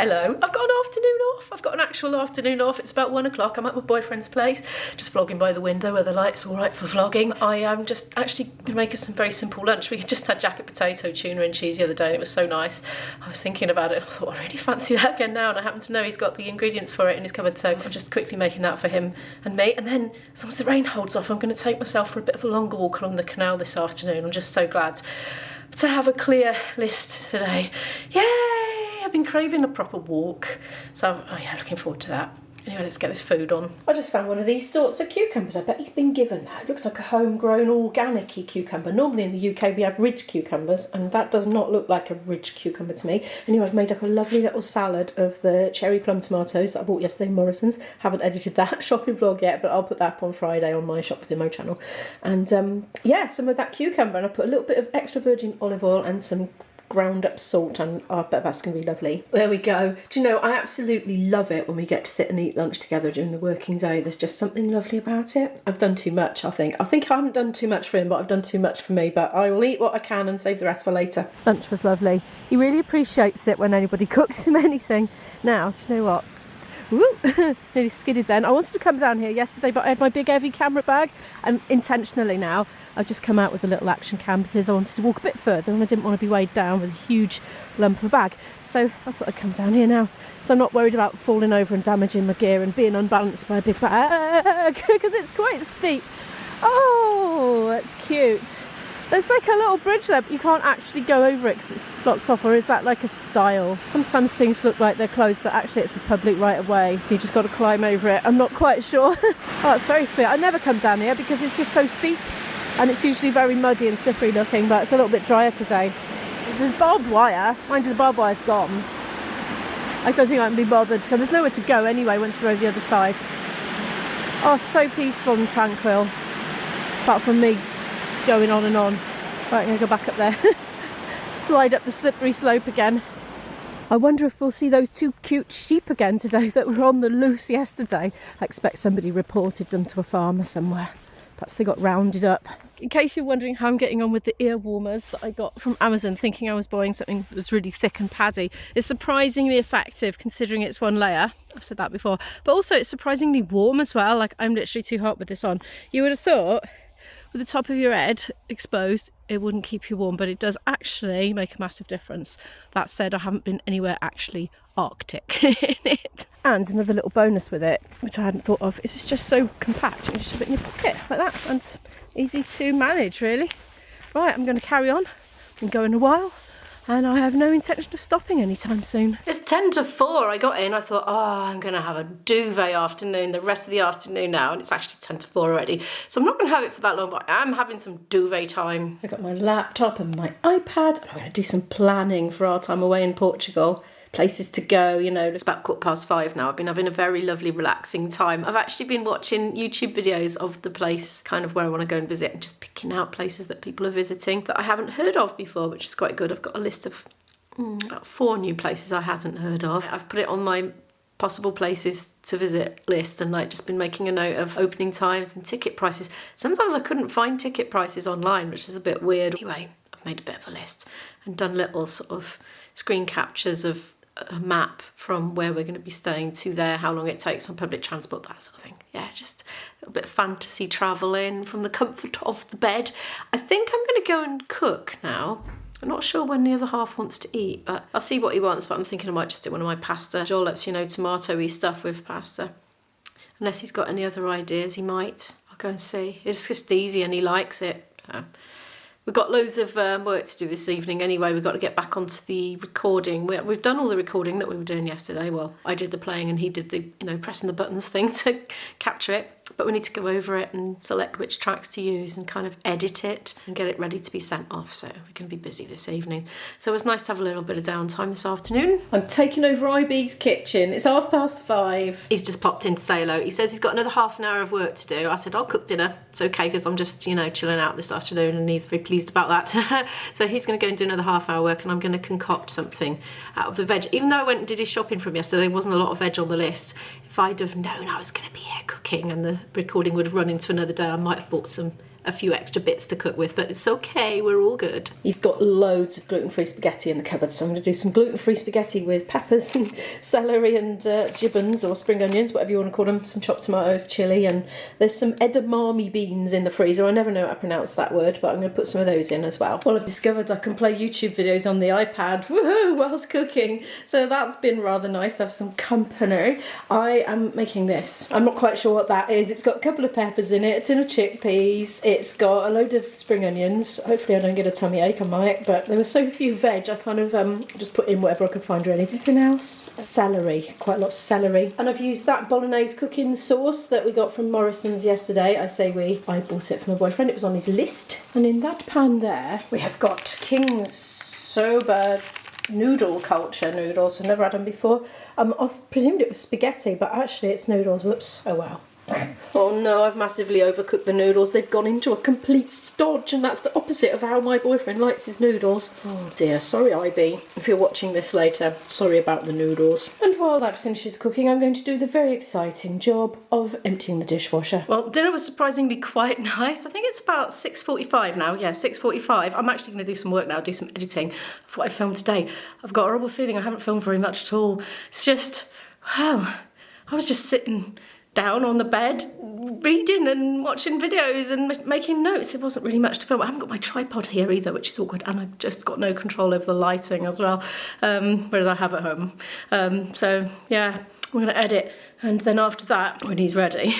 Hello, I've got an afternoon off. I've got an actual afternoon off. It's about 1 o'clock. I'm at my boyfriend's place, just vlogging by the window where the light's all right for vlogging. I am just actually going to make us some very simple lunch. We just had jacket potato, tuna and cheese the other day and it was so nice. I was thinking about it. I thought, I really fancy that again now, and I happen to know he's got the ingredients for it in his cupboard, so I'm just quickly making that for him and me. And then, as long as the rain holds off, I'm going to take myself for a bit of a longer walk along the canal this afternoon. I'm just so glad to have a clear list today. Yay! I've been craving a proper walk, so yeah, looking forward to that. Anyway, let's get this food on. I just found one of these sorts of cucumbers. I bet he's been given that. It looks like a homegrown organic-y cucumber. Normally in the UK we have ridge cucumbers, and that does not look like a ridge cucumber to me. Anyway, I've made up a lovely little salad of the cherry plum tomatoes that I bought yesterday in Morrison's. Haven't edited that shopping vlog yet, but I'll put that up on Friday on my Shop With Imo channel. And yeah, some of that cucumber, and I put a little bit of extra virgin olive oil and some ground up salt, and I bet that's going to be lovely. There we go. Do you know, I absolutely love it when we get to sit and eat lunch together during the working day. There's just something lovely about it. I've done too much, I think. I haven't done too much for him, but I've done too much for me. But I will eat what I can and save the rest for later. Lunch was lovely. He really appreciates it when anybody cooks him anything. Now, do you know what? Woo! Nearly skidded then. I wanted to come down here yesterday, but I had my big heavy camera bag, and intentionally now I've just come out with a little action cam because I wanted to walk a bit further and I didn't want to be weighed down with a huge lump of a bag. So I thought I'd come down here now, so I'm not worried about falling over and damaging my gear and being unbalanced by a big bag because it's quite steep. Oh, that's cute. There's like a little bridge there, but you can't actually go over it because it's blocked off, or is that like a style? Sometimes things look like they're closed, but actually it's a public right of way. You just got to climb over it. I'm not quite sure. Oh, it's very sweet. I never come down here because it's just so steep, and it's usually very muddy and slippery looking, but it's a little bit drier today. There's barbed wire. Mind you, the barbed wire's gone. I don't think I can be bothered, because there's nowhere to go anyway once you're over the other side. Oh, so peaceful and tranquil, apart from me going on and on. Right, I'm going to go back up there. Slide up the slippery slope again. I wonder if we'll see those two cute sheep again today that were on the loose yesterday. I expect somebody reported them to a farmer somewhere. Perhaps they got rounded up. In case you're wondering how I'm getting on with the ear warmers that I got from Amazon, thinking I was buying something that was really thick and paddy, it's surprisingly effective considering it's one layer. I've said that before. But also it's surprisingly warm as well. Like, I'm literally too hot with this on. You would have thought with the top of your head exposed it wouldn't keep you warm, but it does actually make a massive difference. That said, I haven't been anywhere actually Arctic in it. And another little bonus with it, which I hadn't thought of, is it's just so compact. You can just shove it in your pocket like that, and it's easy to manage, really. Right, I'm going to carry on. Been going a while, and I have no intention of stopping anytime soon. It's 10 to 4. I got in, I thought, oh, I'm going to have a duvet afternoon the rest of the afternoon now, and it's actually 10 to 4 already. So I'm not going to have it for that long, but I am having some duvet time. I got my laptop and my iPad, and I'm going to do some planning for our time away in Portugal. Places to go, you know. It's about 5:15 now. I've been having a very lovely relaxing time. I've actually been watching YouTube videos of the place kind of where I want to go and visit, and just picking out places that people are visiting that I haven't heard of before, which is quite good. I've got a list of about 4 new places I hadn't heard of. I've put it on my possible places to visit list, and like just been making a note of opening times and ticket prices. Sometimes I couldn't find ticket prices online, which is a bit weird. Anyway, I've made a bit of a list and done little sort of screen captures of a map from where we're going to be staying to there, how long it takes on public transport, that sort of thing. Yeah, just a little bit of fantasy travelling from the comfort of the bed. I think I'm going to go and cook now. I'm not sure when the other half wants to eat, but I'll see what he wants, but I'm thinking I might just do one of my pasta jollops, you know, tomato-y stuff with pasta. Unless he's got any other ideas, he might. I'll go and see. It's just easy and he likes it. We've got loads of work to do this evening anyway. We've got to get back onto the recording. We've done all the recording that we were doing yesterday. Well, I did the playing and he did the, you know, pressing the buttons thing to capture it. But we need to go over it and select which tracks to use and kind of edit it and get it ready to be sent off. So we're going to be busy this evening. So it was nice to have a little bit of downtime this afternoon. I'm taking over IB's kitchen. It's 5:30. He's just popped in to say hello. He says he's got another half an hour of work to do. I said, I'll cook dinner. It's okay because I'm just, you know, chilling out this afternoon, and he's very pleased about that. So he's going to go and do another half-hour work, and I'm going to concoct something out of the veg. Even though I went and did his shopping from yesterday, there wasn't a lot of veg on the list. If I'd have known I was going to be here cooking and the recording would have run into another day, I might have bought some a few extra bits to cook with, but it's okay, we're all good. He's got loads of gluten-free spaghetti in the cupboard, so I'm going to do some gluten-free spaghetti with peppers and celery and gibbons or spring onions, whatever you want to call them, some chopped tomatoes, chilli, and there's some edamame beans in the freezer. I never know how to pronounce that word, but I'm going to put some of those in as well. Well, I've discovered I can play YouTube videos on the iPad, woohoo, whilst cooking, so that's been rather nice to have some company. I am making this. I'm not quite sure what that is. It's got a couple of peppers in it, a tin of chickpeas, it's got a load of spring onions. Hopefully I don't get a tummy ache, I might, but there were so few veg, I kind of just put in whatever I could find really. Anything else? Celery, quite a lot of celery. And I've used that bolognese cooking sauce that we got from Morrison's yesterday. I bought it for my boyfriend, it was on his list. And in that pan there, we have got King's Soba noodle culture noodles. I've never had them before. I presumed it was spaghetti, but actually it's noodles. Whoops, oh well. Oh no, I've massively overcooked the noodles. They've gone into a complete stodge, and that's the opposite of how my boyfriend likes his noodles. Oh dear, sorry IB, if you're watching this later. Sorry about the noodles. And while that finishes cooking, I'm going to do the very exciting job of emptying the dishwasher. Well, dinner was surprisingly quite nice. I think it's about 6:45 now. Yeah, 6:45. I'm actually going to do some work now, do some editing of what I filmed today. I've got a horrible feeling I haven't filmed very much at all. It's just, well, I was just sitting down on the bed reading and watching videos and making notes. There wasn't really much to film. I haven't got my tripod here either, which is awkward, and I've just got no control over the lighting as well, whereas I have at home. So yeah, I'm going to edit, and then after that, when he's ready,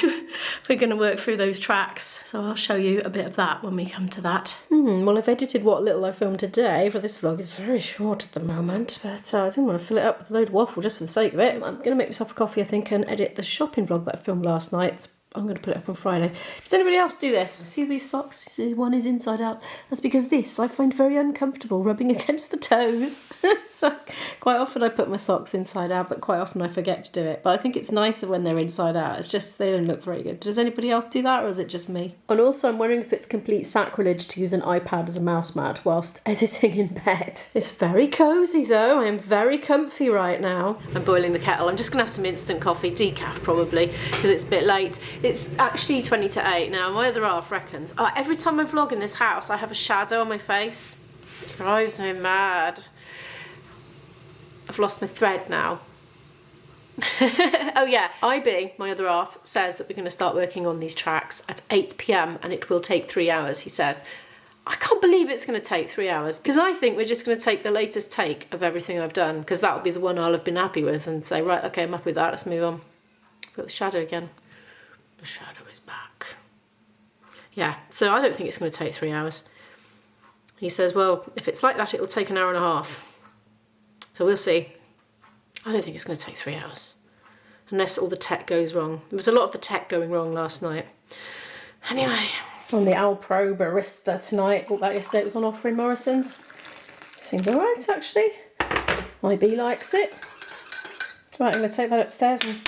we're going to work through those tracks. So I'll show you a bit of that when we come to that. Well, I've edited what little I filmed today for this vlog. It's very short at the moment, but I didn't want to fill it up with a load of waffle just for the sake of it. I'm going to make myself a coffee, I think, and edit the shopping vlog that I filmed last night. I'm going to put it up on Friday. Does anybody else do this? See these socks? See, one is inside out. That's because this I find very uncomfortable rubbing against the toes. So quite often I put my socks inside out, but quite often I forget to do it. But I think it's nicer when they're inside out. It's just they don't look very good. Does anybody else do that, or is it just me? And also I'm wondering if it's complete sacrilege to use an iPad as a mouse mat whilst editing in bed. It's very cosy though. I am very comfy right now. I'm boiling the kettle. I'm just going to have some instant coffee, decaf probably, because it's a bit late. It's actually 20 to 8 now. My other half reckons. Oh, every time I vlog in this house, I have a shadow on my face. It drives me mad. I've lost my thread now. Oh yeah, IB, my other half, says that we're going to start working on these tracks at 8 PM and it will take 3 hours, he says. I can't believe it's going to take 3 hours, because I think we're just going to take the latest take of everything I've done, because that'll be the one I'll have been happy with and say, right, okay, I'm happy with that, let's move on. Got the shadow again. The shadow is back. Yeah, so I don't think it's going to take 3 hours. He says, well, if it's like that, it'll take an hour and a half. So we'll see. I don't think it's going to take 3 hours. Unless all the tech goes wrong. There was a lot of the tech going wrong last night. Anyway. On the Al Pro Barista tonight. Bought that yesterday. It was on offer in Morrison's. Seems alright, actually. IB likes it. Right, I'm going to take that upstairs and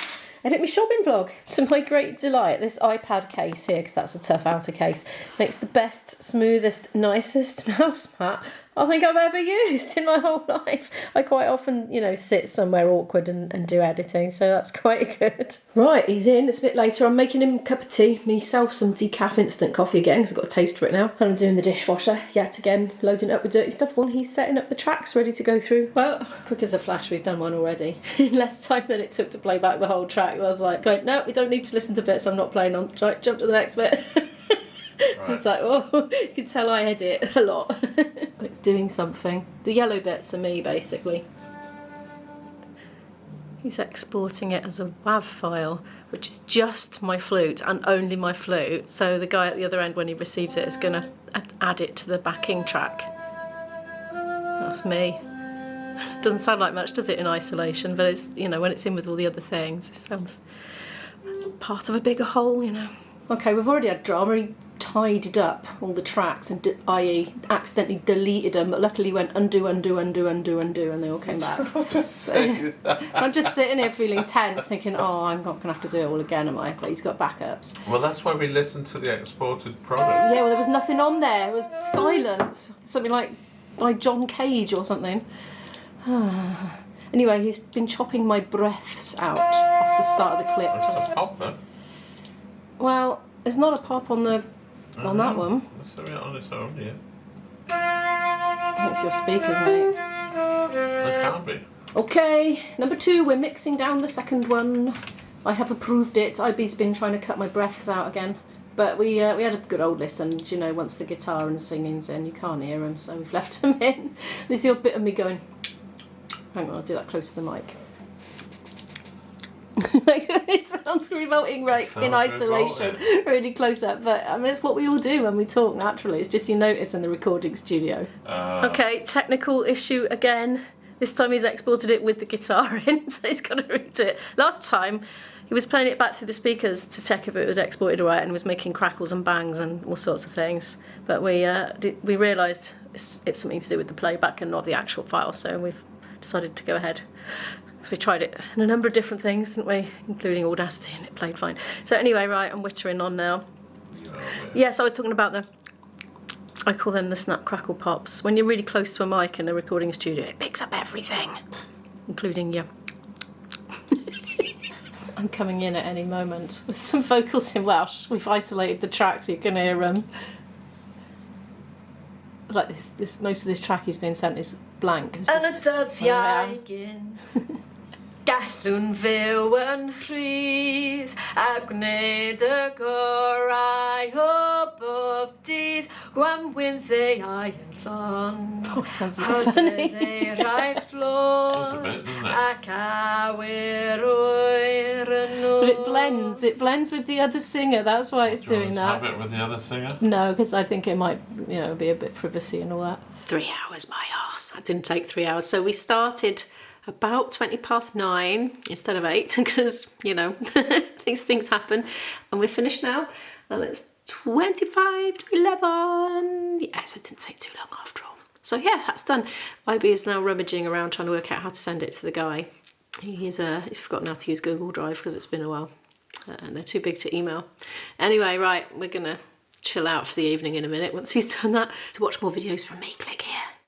edit my shopping vlog. To my great delight, this iPad case here, because that's a tough outer case, makes the best, smoothest, nicest mouse mat I think I've ever used in my whole life. I quite often, you know, sit somewhere awkward and do editing, so that's quite good. Right, he's in. It's a bit later. I'm making him a cup of tea, myself some decaf instant coffee again, because I've got a taste for it now. And I'm doing the dishwasher, yet again, loading it up with dirty stuff while he's setting up the tracks ready to go through. Well, quick as a flash, we've done one already. In less time than it took to play back the whole track. I was like, going, no, we don't need to listen to bits I'm not playing on. Right, jump to the next bit. Right. It's like, oh, you can tell I edit a lot. It's doing something. The yellow bits are me, basically. He's exporting it as a WAV file, which is just my flute and only my flute. So the guy at the other end, when he receives it, is going to add it to the backing track. That's me. Doesn't sound like much, does it, in isolation? But it's, you know, when it's in with all the other things, it sounds part of a bigger whole, you know. Okay, we've already had drama. He tidied up all the tracks and i.e. accidentally deleted them, but luckily he went undo, undo, undo, undo, undo, and they all came back. So, I'm just sitting here feeling tense, thinking, oh, I'm not going to have to do it all again, am I? But he's got backups. Well, that's why we listened to the exported product. Yeah, well, there was nothing on there. It was silent. Something like by John Cage or something. Anyway, he's been chopping my breaths out off the start of the clips. There's a pop then. Well, there's not a pop on the on that one. Let's have it on its own, yeah. I think it's your speakers, mate. It can't be. Okay, number 2, we're mixing down the second one. I have approved it. IB's been trying to cut my breaths out again. But we had a good old listen. You know, once the guitar and singing's in, you can't hear them, so we've left them in. There's the odd bit of me going, hang on, I'll do that close to the mic. It sounds revolting, right, in isolation, really close up. But I mean, it's what we all do when we talk naturally. It's just you notice in the recording studio. Okay, technical issue again. This time he's exported it with the guitar in, so he's got to redo it. Last time he was playing it back through the speakers to check if it was exported right, and was making crackles and bangs and all sorts of things. But we realised it's something to do with the playback and not the actual file, so we've decided to go ahead. So we tried it in a number of different things, didn't we? Including Audacity, and it played fine. So anyway, right, I'm wittering on now. Yes, I was talking about I call them the snap crackle pops. When you're really close to a mic in a recording studio, it picks up everything, including you. I'm coming in at any moment with some vocals in Welsh. We've isolated the track so you can hear them. Like this, most of this track he's been sent is blank. Yn y dyddiau gynt, gallwn fyw yn rhydd, a gwneud y gorau o bob dydd, gwanwyn ddeiau yn llon. Oh, it sounds a bit funny. Ac awyr oer yn but it blends with the other singer, that's why it's doing that. Have it with the other singer? No, because I think it might, be a bit privacy and all that. 3 hours, my arse. That didn't take 3 hours. So we started about 9:20 instead of 8 because, these things happen. And we're finished now. And it's 25 to 11. Yes, it didn't take too long after all. So yeah, that's done. IB is now rummaging around trying to work out how to send it to the guy. He's forgotten how to use Google Drive because it's been a while. And they're too big to email. Anyway, right, we're going to chill out for the evening in a minute once he's done that. To watch more videos from me, click here.